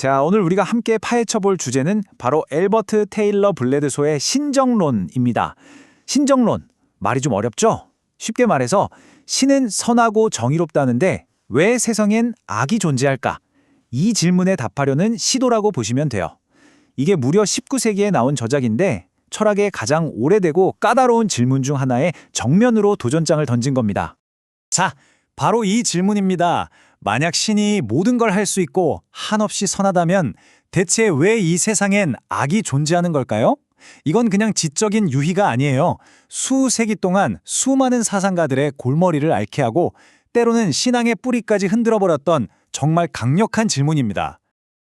자, 오늘 우리가 함께 파헤쳐볼 주제는 바로 엘버트 테일러 블레드소의 신정론입니다. 신정론, 말이 좀 어렵죠? 쉽게 말해서 신은 선하고 정의롭다는데 왜 세상엔 악이 존재할까? 이 질문에 답하려는 시도라고 보시면 돼요. 이게 무려 19세기에 나온 저작인데 철학의 가장 오래되고 까다로운 질문 중 하나에 정면으로 도전장을 던진 겁니다. 자, 바로 이 질문입니다. 만약 신이 모든 걸 할 수 있고 한없이 선하다면 대체 왜 이 세상엔 악이 존재하는 걸까요? 이건 그냥 지적인 유희가 아니에요. 수세기 동안 수많은 사상가들의 골머리를 앓게 하고 때로는 신앙의 뿌리까지 흔들어버렸던 정말 강력한 질문입니다.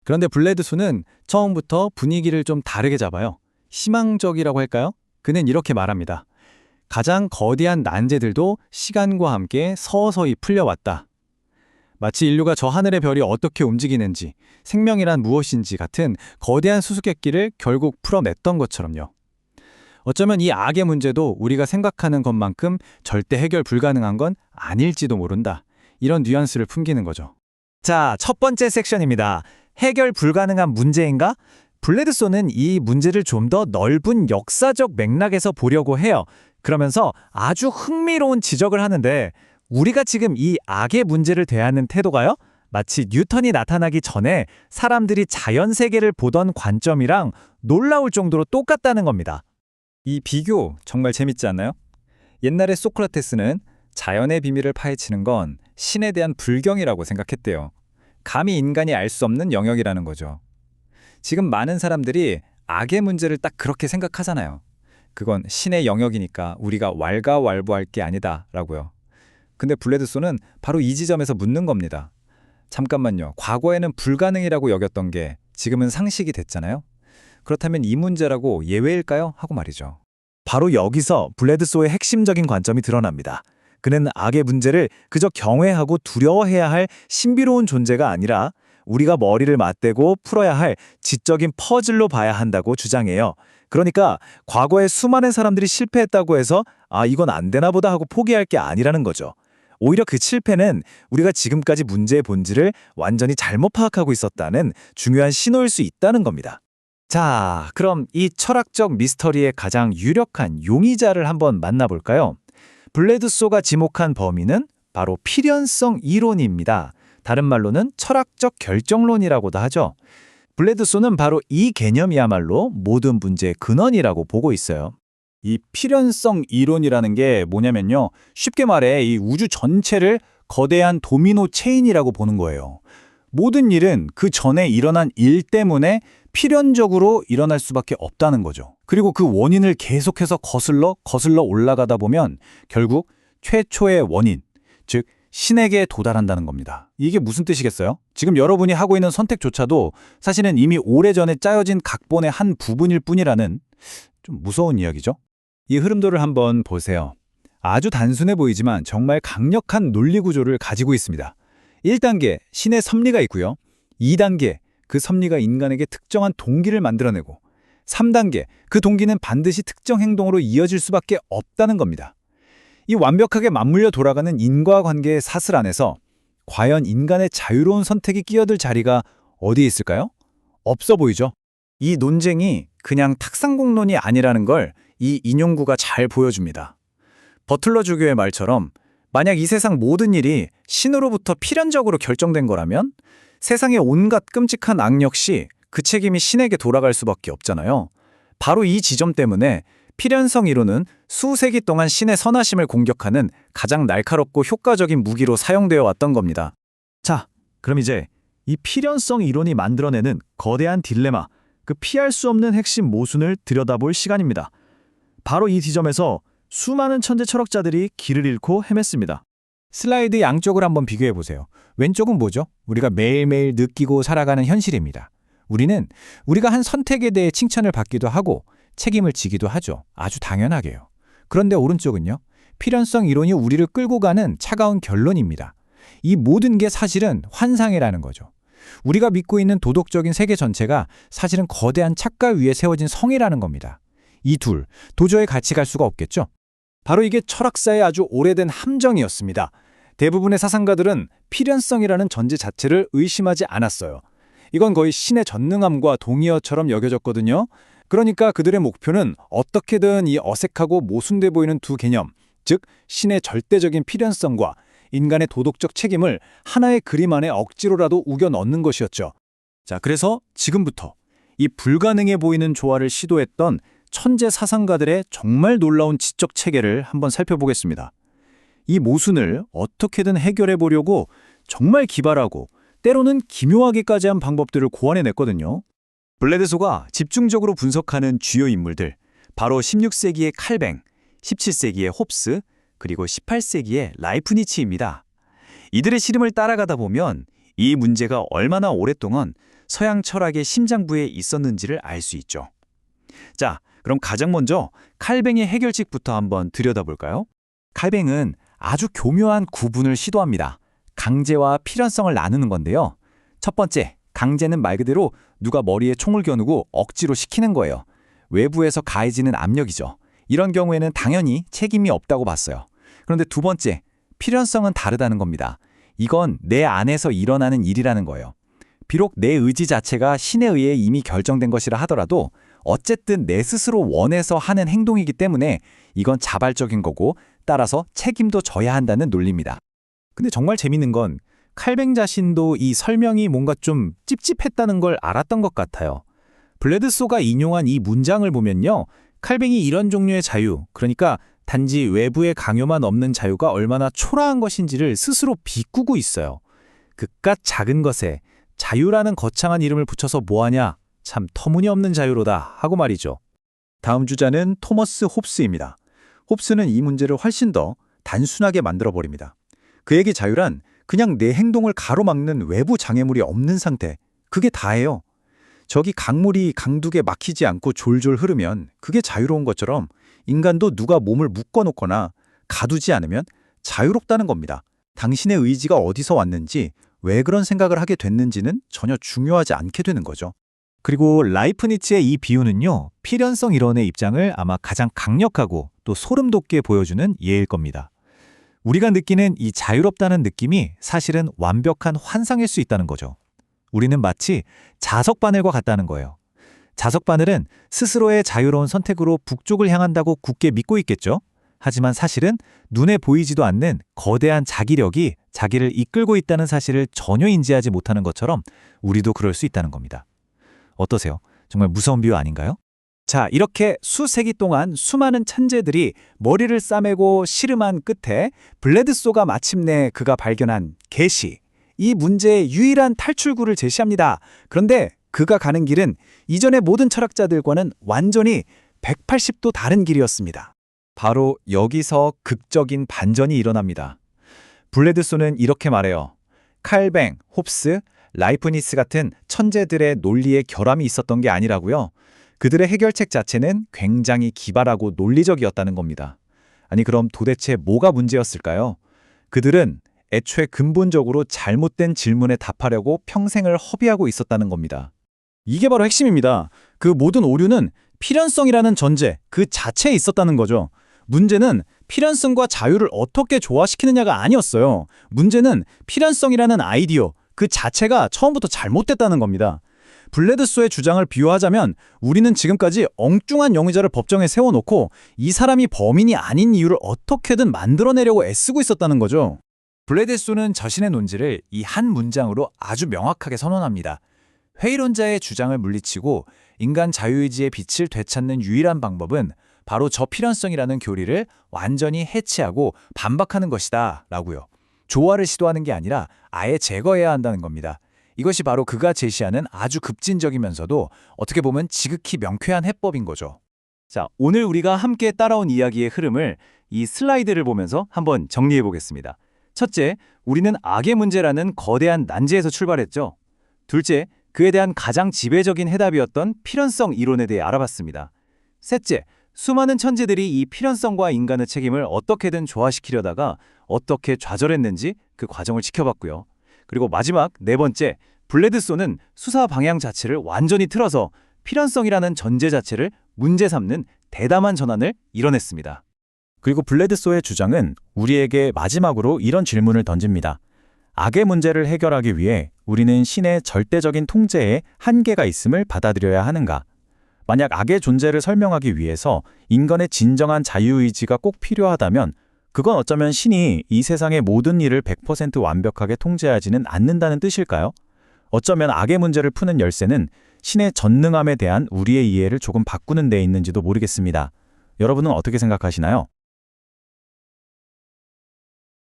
그런데 블레드소는 처음부터 분위기를 좀 다르게 잡아요. 희망적이라고 할까요? 그는 이렇게 말합니다. 가장 거대한 난제들도 시간과 함께 서서히 풀려왔다. 마치 인류가 저 하늘의 별이 어떻게 움직이는지, 생명이란 무엇인지 같은 거대한 수수께끼를 결국 풀어냈던 것처럼요. 어쩌면 이 악의 문제도 우리가 생각하는 것만큼 절대 해결 불가능한 건 아닐지도 모른다. 이런 뉘앙스를 풍기는 거죠. 자, 첫 번째 섹션입니다. 해결 불가능한 문제인가? 블레드소는 이 문제를 좀 더 넓은 역사적 맥락에서 보려고 해요. 그러면서 아주 흥미로운 지적을 하는데 우리가 지금 이 악의 문제를 대하는 태도가요? 마치 뉴턴이 나타나기 전에 사람들이 자연세계를 보던 관점이랑 놀라울 정도로 똑같다는 겁니다. 이 비교 정말 재밌지 않나요? 옛날에 소크라테스는 자연의 비밀을 파헤치는 건 신에 대한 불경이라고 생각했대요. 감히 인간이 알 수 없는 영역이라는 거죠. 지금 많은 사람들이 악의 문제를 딱 그렇게 생각하잖아요. 그건 신의 영역이니까 우리가 왈가왈부할 게 아니다 라고요. 근데 블레드소는 바로 이 지점에서 묻는 겁니다. 잠깐만요. 과거에는 불가능이라고 여겼던 게 지금은 상식이 됐잖아요. 그렇다면 이 문제라고 예외일까요? 하고 말이죠. 바로 여기서 블레드소의 핵심적인 관점이 드러납니다. 그는 악의 문제를 그저 경외하고 두려워해야 할 신비로운 존재가 아니라 우리가 머리를 맞대고 풀어야 할 지적인 퍼즐로 봐야 한다고 주장해요. 그러니까 과거에 수많은 사람들이 실패했다고 해서 이건 안 되나 보다 하고 포기할 게 아니라는 거죠. 오히려 그 실패는 우리가 지금까지 문제의 본질을 완전히 잘못 파악하고 있었다는 중요한 신호일 수 있다는 겁니다. 자, 그럼 이 철학적 미스터리의 가장 유력한 용의자를 한번 만나볼까요? 블레드소가 지목한 범인은 바로 필연성 이론입니다. 다른 말로는 철학적 결정론이라고도 하죠. 블레드소는 바로 이 개념이야말로 모든 문제의 근원이라고 보고 있어요. 이 필연성 이론이라는 게 뭐냐면요. 쉽게 말해 이 우주 전체를 거대한 도미노 체인이라고 보는 거예요. 모든 일은 그 전에 일어난 일 때문에 필연적으로 일어날 수밖에 없다는 거죠. 그리고 그 원인을 계속해서 거슬러 올라가다 보면 결국 최초의 원인, 즉 신에게 도달한다는 겁니다. 이게 무슨 뜻이겠어요? 지금 여러분이 하고 있는 선택조차도 사실은 이미 오래전에 짜여진 각본의 한 부분일 뿐이라는 좀 무서운 이야기죠. 이 흐름도를 한번 보세요. 아주 단순해 보이지만 정말 강력한 논리 구조를 가지고 있습니다. 1단계, 신의 섭리가 있고요. 2단계, 그 섭리가 인간에게 특정한 동기를 만들어내고 3단계, 그 동기는 반드시 특정 행동으로 이어질 수밖에 없다는 겁니다. 이 완벽하게 맞물려 돌아가는 인과관계의 사슬 안에서 과연 인간의 자유로운 선택이 끼어들 자리가 어디에 있을까요? 없어 보이죠? 이 논쟁이 그냥 탁상공론이 아니라는 걸 이 인용구가 잘 보여줍니다. 버틀러 주교의 말처럼 만약 이 세상 모든 일이 신으로부터 필연적으로 결정된 거라면 세상의 온갖 끔찍한 악 역시 그 책임이 신에게 돌아갈 수밖에 없잖아요. 바로 이 지점 때문에 필연성 이론은 수세기 동안 신의 선하심을 공격하는 가장 날카롭고 효과적인 무기로 사용되어 왔던 겁니다. 자, 그럼 이제 이 필연성 이론이 만들어내는 거대한 딜레마, 그 피할 수 없는 핵심 모순을 들여다볼 시간입니다. 바로 이 지점에서 수많은 천재 철학자들이 길을 잃고 헤맸습니다. 슬라이드 양쪽을 한번 비교해 보세요. 왼쪽은 뭐죠? 우리가 매일매일 느끼고 살아가는 현실입니다. 우리가 한 선택에 대해 칭찬을 받기도 하고 책임을 지기도 하죠. 아주 당연하게요. 그런데 오른쪽은요? 필연성 이론이 우리를 끌고 가는 차가운 결론입니다. 이 모든 게 사실은 환상이라는 거죠. 우리가 믿고 있는 도덕적인 세계 전체가 사실은 거대한 착각 위에 세워진 성이라는 겁니다. 이 둘, 도저히 같이 갈 수가 없겠죠? 바로 이게 철학사의 아주 오래된 함정이었습니다. 대부분의 사상가들은 필연성이라는 전제 자체를 의심하지 않았어요. 이건 거의 신의 전능함과 동의어처럼 여겨졌거든요. 그러니까 그들의 목표는 어떻게든 이 어색하고 모순돼 보이는 두 개념, 즉 신의 절대적인 필연성과 인간의 도덕적 책임을 하나의 그림 안에 억지로라도 우겨 넣는 것이었죠. 자, 그래서 지금부터 이 불가능해 보이는 조화를 시도했던 천재 사상가들의 정말 놀라운 지적 체계를 한번 살펴보겠습니다. 이 모순을 어떻게든 해결해 보려고 정말 기발하고 때로는 기묘하게까지 한 방법들을 고안해냈거든요. 블레드소가 집중적으로 분석하는 주요 인물들, 바로 16세기의 칼뱅, 17세기의 홉스, 그리고 18세기의 라이프니츠입니다. 이들의 시름을 따라가다 보면 이 문제가 얼마나 오랫동안 서양 철학의 심장부에 있었는지를 알 수 있죠. 자, 그럼 가장 먼저 칼뱅의 해결책부터 한번 들여다볼까요? 칼뱅은 아주 교묘한 구분을 시도합니다. 강제와 필연성을 나누는 건데요. 첫 번째, 강제는 말 그대로 누가 머리에 총을 겨누고 억지로 시키는 거예요. 외부에서 가해지는 압력이죠. 이런 경우에는 당연히 책임이 없다고 봤어요. 그런데 두 번째, 필연성은 다르다는 겁니다. 이건 내 안에서 일어나는 일이라는 거예요. 비록 내 의지 자체가 신에 의해 이미 결정된 것이라 하더라도 어쨌든 내 스스로 원해서 하는 행동이기 때문에 이건 자발적인 거고 따라서 책임도 져야 한다는 논리입니다. 근데 정말 재밌는 건 칼뱅 자신도 이 설명이 뭔가 좀 찝찝했다는 걸 알았던 것 같아요. 블레드소가 인용한 이 문장을 보면요. 칼뱅이 이런 종류의 자유, 그러니까 단지 외부의 강요만 없는 자유가 얼마나 초라한 것인지를 스스로 비꾸고 있어요. 그깟 작은 것에 자유라는 거창한 이름을 붙여서 뭐하냐? 참 터무니없는 자유로다 하고 말이죠. 다음 주자는 토머스 홉스입니다. 홉스는 이 문제를 훨씬 더 단순하게 만들어버립니다. 그에게 자유란 그냥 내 행동을 가로막는 외부 장애물이 없는 상태, 그게 다예요. 저기 강물이 강둑에 막히지 않고 졸졸 흐르면 그게 자유로운 것처럼 인간도 누가 몸을 묶어놓거나 가두지 않으면 자유롭다는 겁니다. 당신의 의지가 어디서 왔는지, 왜 그런 생각을 하게 됐는지는 전혀 중요하지 않게 되는 거죠. 그리고 라이프니츠의 이 비유는요, 필연성 이론의 입장을 아마 가장 강력하고 또 소름 돋게 보여주는 예일 겁니다. 우리가 느끼는 이 자유롭다는 느낌이 사실은 완벽한 환상일 수 있다는 거죠. 우리는 마치 자석바늘과 같다는 거예요. 자석바늘은 스스로의 자유로운 선택으로 북쪽을 향한다고 굳게 믿고 있겠죠? 하지만 사실은 눈에 보이지도 않는 거대한 자기력이 자기를 이끌고 있다는 사실을 전혀 인지하지 못하는 것처럼 우리도 그럴 수 있다는 겁니다. 어떠세요? 정말 무서운 비유 아닌가요? 자, 이렇게 수세기 동안 수많은 천재들이 머리를 싸매고 씨름한 끝에 블레드소가 마침내 그가 발견한 계시, 이 문제의 유일한 탈출구를 제시합니다. 그런데 그가 가는 길은 이전의 모든 철학자들과는 완전히 180도 다른 길이었습니다. 바로 여기서 극적인 반전이 일어납니다. 블레드소는 이렇게 말해요. 칼뱅, 홉스, 라이프니츠 같은 천재들의 논리에 결함이 있었던 게 아니라고요. 그들의 해결책 자체는 굉장히 기발하고 논리적이었다는 겁니다. 아니 그럼 도대체 뭐가 문제였을까요? 그들은 애초에 근본적으로 잘못된 질문에 답하려고 평생을 허비하고 있었다는 겁니다. 이게 바로 핵심입니다. 그 모든 오류는 필연성이라는 전제, 그 자체에 있었다는 거죠. 문제는 필연성과 자유를 어떻게 조화시키느냐가 아니었어요. 문제는 필연성이라는 아이디어, 그 자체가 처음부터 잘못됐다는 겁니다. 블레드소의 주장을 비유하자면 우리는 지금까지 엉뚱한 용의자를 법정에 세워놓고 이 사람이 범인이 아닌 이유를 어떻게든 만들어내려고 애쓰고 있었다는 거죠. 블레드소는 자신의 논지를 이 한 문장으로 아주 명확하게 선언합니다. 회의론자의 주장을 물리치고 인간 자유의지의 빛을 되찾는 유일한 방법은 바로 저필연성이라는 교리를 완전히 해체하고 반박하는 것이다 라고요. 조화를 시도하는 게 아니라 아예 제거해야 한다는 겁니다. 이것이 바로 그가 제시하는 아주 급진적이면서도 어떻게 보면 지극히 명쾌한 해법인 거죠. 자, 오늘 우리가 함께 따라온 이야기의 흐름을 이 슬라이드를 보면서 한번 정리해 보겠습니다. 첫째, 우리는 악의 문제라는 거대한 난제에서 출발했죠. 둘째, 그에 대한 가장 지배적인 해답이었던 필연성 이론에 대해 알아봤습니다. 셋째, 수많은 천재들이 이 필연성과 인간의 책임을 어떻게든 조화시키려다가 어떻게 좌절했는지 그 과정을 지켜봤고요. 그리고 마지막 네 번째, 블레드소는 수사 방향 자체를 완전히 틀어서 필연성이라는 전제 자체를 문제 삼는 대담한 전환을 이뤄냈습니다. 그리고 블레드소의 주장은 우리에게 마지막으로 이런 질문을 던집니다. 악의 문제를 해결하기 위해 우리는 신의 절대적인 통제에 한계가 있음을 받아들여야 하는가? 만약 악의 존재를 설명하기 위해서 인간의 진정한 자유의지가 꼭 필요하다면 그건 어쩌면 신이 이 세상의 모든 일을 100% 완벽하게 통제하지는 않는다는 뜻일까요? 어쩌면 악의 문제를 푸는 열쇠는 신의 전능함에 대한 우리의 이해를 조금 바꾸는 데 있는지도 모르겠습니다. 여러분은 어떻게 생각하시나요?